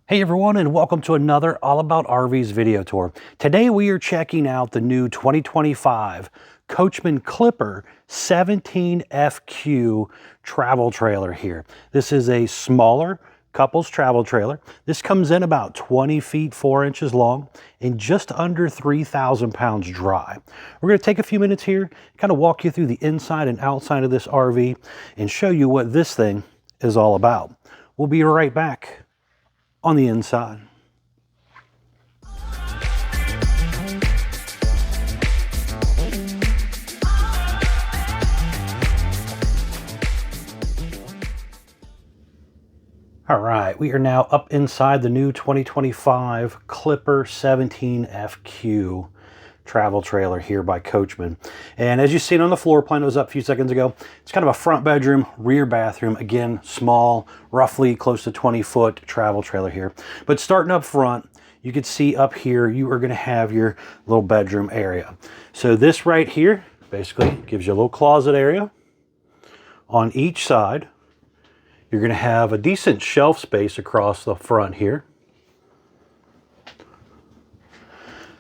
Hey everyone, and welcome to another All About RVs video tour. Today we are checking out the new 2025 Coachmen Clipper 17FQ travel trailer here. This is a smaller couples travel trailer. This comes in about 20 feet 4 inches long and just under 3,000 pounds dry. We're going to take a few minutes here, kind of walk you through the inside and outside of this RV and show you what this thing is all about. We'll be right back on the inside. All right, we are now up inside the new 2025 Clipper 17FQ travel trailer here by Coachmen. And as you've seen on the floor plan, it was up a few seconds ago, it's kind of a front bedroom, rear bathroom, again, small, roughly close to 20-foot travel trailer here. But starting up front, you can see up here, you are going to have your little bedroom area. So this right here basically gives you a little closet area. On each side, you're going to have a decent shelf space across the front here.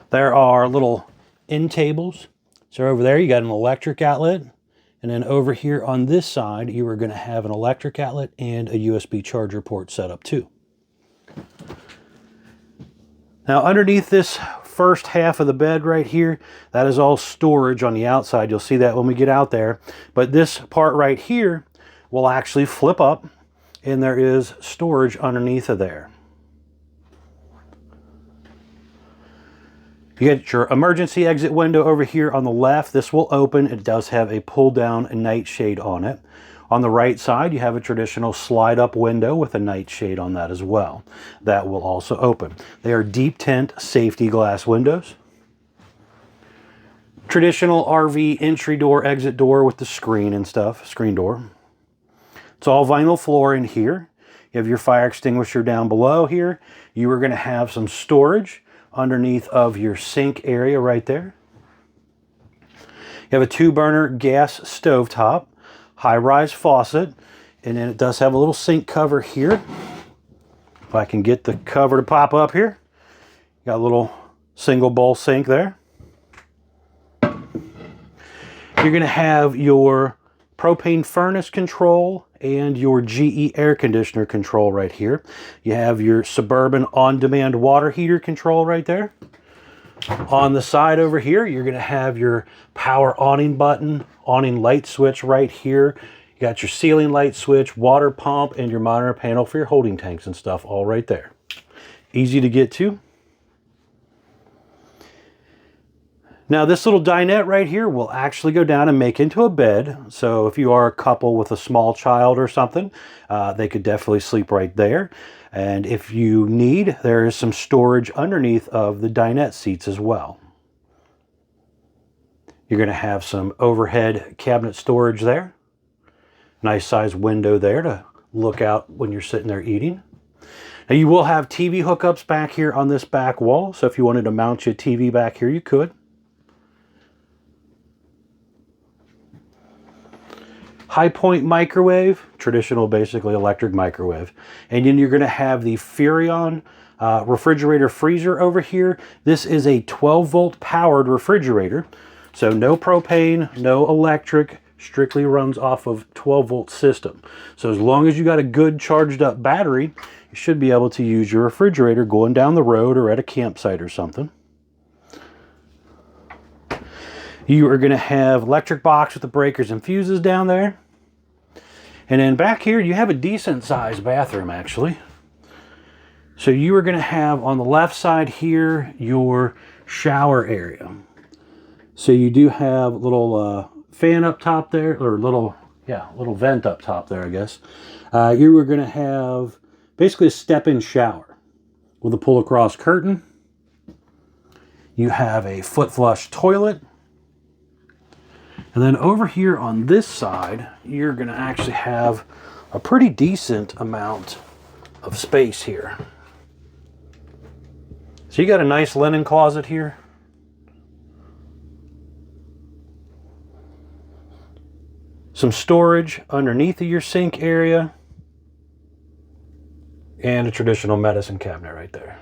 There are little end tables. So over there you got an electric outlet, and then over here on this side you are going to have an electric outlet and a USB charger port set up too. Now underneath this first half of the bed right here, that is all storage on the outside. You'll see that when we get out there. But this part right here will actually flip up, and there is storage underneath of there. You get your emergency exit window over here on the left. This will open. It does have a pull down nightshade on it. On the right side, you have a traditional slide up window with a nightshade on that as well. That will also open. They are deep tint safety glass windows. Traditional RV entry door, exit door with the screen and stuff, screen door. It's all vinyl floor in here. You have your fire extinguisher down below here. You are going to have some storage underneath of your sink area right there. You have a 2-burner gas stovetop, high-rise faucet, and then it does have a little sink cover here. If I can get the cover to pop up here. Got a little single bowl sink there. You're going to have your propane furnace control and your GE air conditioner control right here. You have your Suburban on-demand water heater control right there. On the side over here, you're going to have your power awning button, awning light switch right here. You got your ceiling light switch, water pump, and your monitor panel for your holding tanks and stuff all right there. Easy to get to. Now this little dinette right here will actually go down and make into a bed. So if you are a couple with a small child or something, they could definitely sleep right there. And if you need, there is some storage underneath of the dinette seats as well. You're going to have some overhead cabinet storage there. Nice size window there to look out when you're sitting there eating. Now you will have TV hookups back here on this back wall. So if you wanted to mount your TV back here, you could. High point microwave, traditional basically electric microwave. And then you're going to have the Furrion refrigerator freezer over here. This is a 12-volt powered refrigerator. So no propane, no electric, strictly runs off of 12-volt system. So as long as you got a good charged up battery, you should be able to use your refrigerator going down the road or at a campsite or something. You are going to have electric box with the breakers and fuses down there. And then back here, you have a decent sized bathroom actually. So you are going to have on the left side here, your shower area. So you do have a little fan up top there, or little vent up top there, I guess. You are going to have basically a step-in shower with a pull across curtain. You have a foot flush toilet. And then over here on this side, you're going to actually have a pretty decent amount of space here. So you got a nice linen closet here. Some storage underneath of your sink area. and a traditional medicine cabinet right there.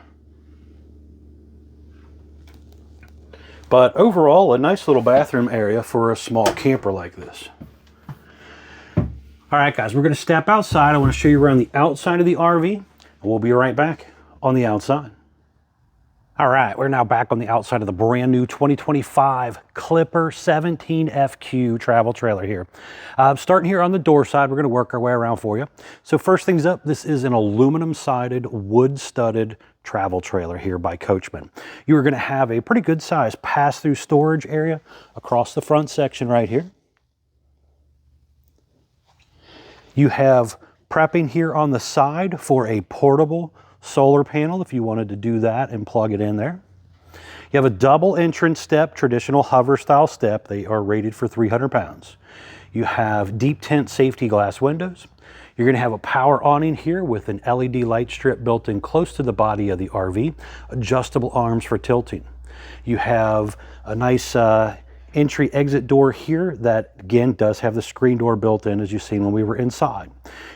But overall, a nice little bathroom area for a small camper like this. All right, guys, we're going to step outside. I want to show you around the outside of the RV, and we'll be right back on the outside. All right, we're now back on the outside of the brand new 2025 Clipper 17FQ travel trailer here. Starting here on the door side, we're going to work our way around for you. So first things up, this is an aluminum-sided, wood-studded travel trailer here by Coachmen. You are going to have a pretty good size pass-through storage area across the front section right here. You have prepping here on the side for a portable solar panel if you wanted to do that and plug it in there. You have a double entrance step, traditional hover style step. They are rated for 300 pounds. You have deep tint safety glass windows. You're going to have a power awning here with an LED light strip built in close to the body of the RV, adjustable arms for tilting. You have a nice entry exit door here that again does have the screen door built in, as you've seen when we were inside.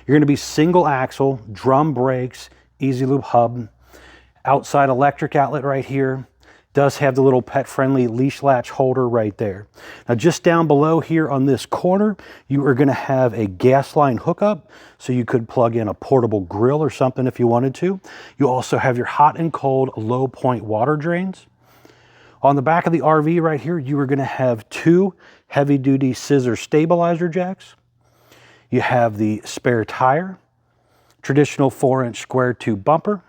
You're going to be single axle, drum brakes, easy lube hub, outside electric outlet right here. Does have the little pet friendly leash latch holder right there. Now just down below here on this corner, you are going to have a gas line hookup, so you could plug in a portable grill or something if you wanted to. You also have your hot and cold low point water drains. On the back of the RV right here, you are going to have two heavy duty scissor stabilizer jacks. You have the spare tire, traditional 4-inch square tube bumper.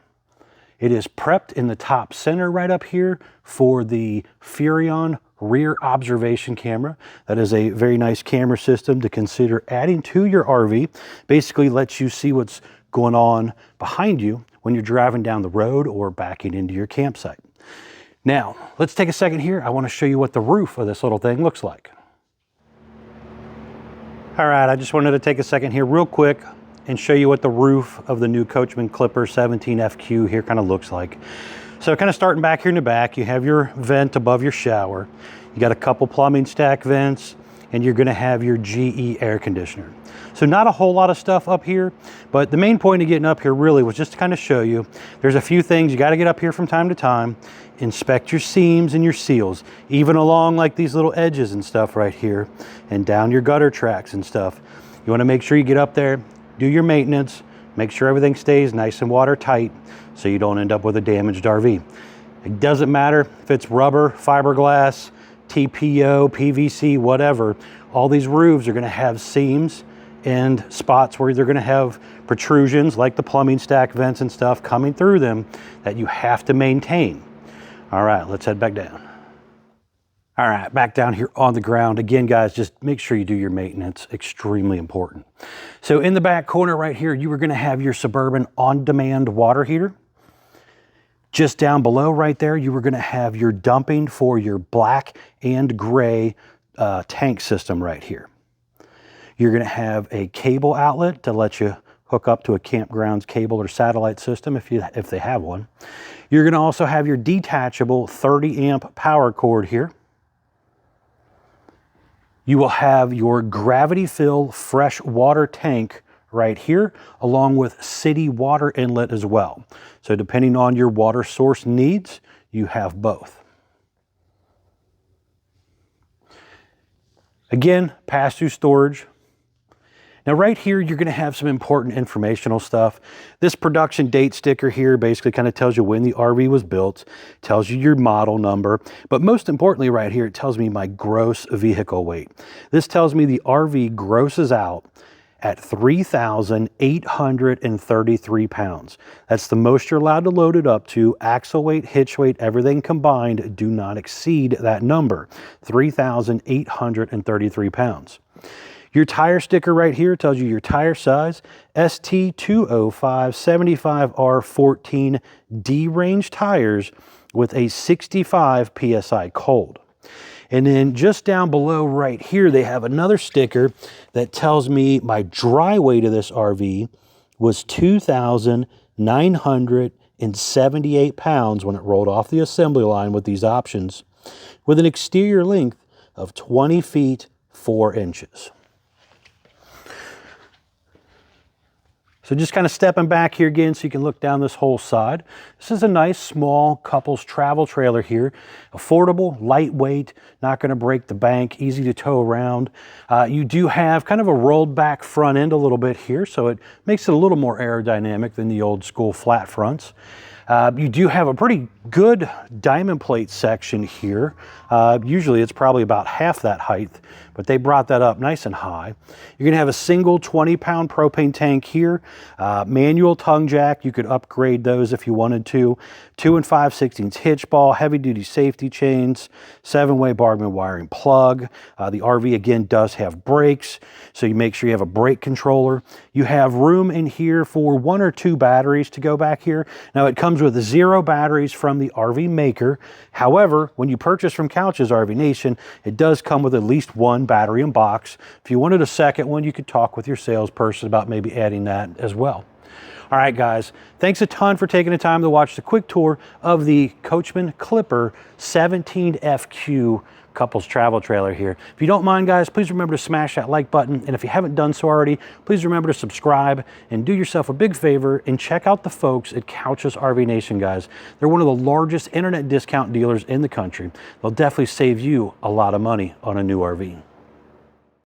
It is prepped in the top center right up here for the Furrion rear observation camera. That is a very nice camera system to consider adding to your RV. Basically lets you see what's going on behind you when you're driving down the road or backing into your campsite. Now, let's take a second here. I want to show you what the roof of this little thing looks like. All right, I just wanted to take a second here real quick and show you what the roof of the new Coachmen Clipper 17FQ here kind of looks like. So kind of starting back here in the back, you have your vent above your shower. You got a couple plumbing stack vents, and you're going to have your GE air conditioner. So not a whole lot of stuff up here, but the main point of getting up here really was just to kind of show you there's a few things you got to get up here from time to time. Inspect your seams and your seals, even along like these little edges and stuff right here, and down your gutter tracks and stuff. You want to make sure you get up there, do your maintenance, make sure everything stays nice and watertight so you don't end up with a damaged RV. It doesn't matter if it's rubber, fiberglass, TPO, PVC, whatever. All these roofs are going to have seams and spots where they're going to have protrusions like the plumbing stack vents and stuff coming through them that you have to maintain. All right, let's head back down. All right, back down here on the ground. Again, guys, just make sure you do your maintenance. Extremely important. So in the back corner right here, you are going to have your Suburban on-demand water heater. Just down below right there, you are going to have your dumping for your black and gray tank system right here. You're going to have a cable outlet to let you hook up to a campground's cable or satellite system if they have one. You're going to also have your detachable 30 amp power cord here. You will have your gravity fill fresh water tank right here, along with city water inlet as well. So depending on your water source needs, you have both. Again, pass-through storage. Now right here, you're going to have some important informational stuff. This production date sticker here basically kind of tells you when the RV was built, tells you your model number, but most importantly right here, it tells me my gross vehicle weight. This tells me the RV grosses out at 3,833 pounds. That's the most you're allowed to load it up to. Axle weight, hitch weight, everything combined do not exceed that number, 3,833 pounds. Your tire sticker right here tells you your tire size, ST205/75R14 D-range tires with a 65 PSI cold. And then just down below right here, they have another sticker that tells me my dry weight of this RV was 2,978 pounds when it rolled off the assembly line with these options, with an exterior length of 20 feet 4 inches. So just kind of stepping back here again so you can look down this whole side. This is a nice small couples travel trailer here. Affordable, lightweight, not going to break the bank, easy to tow around. You do have kind of a rolled back front end a little bit here, so it makes it a little more aerodynamic than the old school flat fronts. You do have a pretty good diamond plate section here. Usually it's probably about half that height, but they brought that up nice and high. You're going to have a single 20-pound propane tank here, manual tongue jack. You could upgrade those if you wanted to. 2 5/16 hitch ball, heavy-duty safety chains, 7-way Bargman wiring plug. The RV, again, does have brakes, so you make sure you have a brake controller. You have room in here for 1 or 2 batteries to go back here. Now, it comes with 0 batteries from the RV maker. However, when you purchase from Couch's RV Nation, it does come with at least 1 battery in box. If you wanted a second one, you could talk with your salesperson about maybe adding that as well. All right, guys, thanks a ton for taking the time to watch the quick tour of the Coachmen Clipper 17FQ couples travel trailer here. If you don't mind, guys, please remember to smash that like button. And if you haven't done so already, please remember to subscribe and do yourself a big favor and check out the folks at Couch's RV Nation, guys. They're one of the largest internet discount dealers in the country. They'll definitely save you a lot of money on a new RV.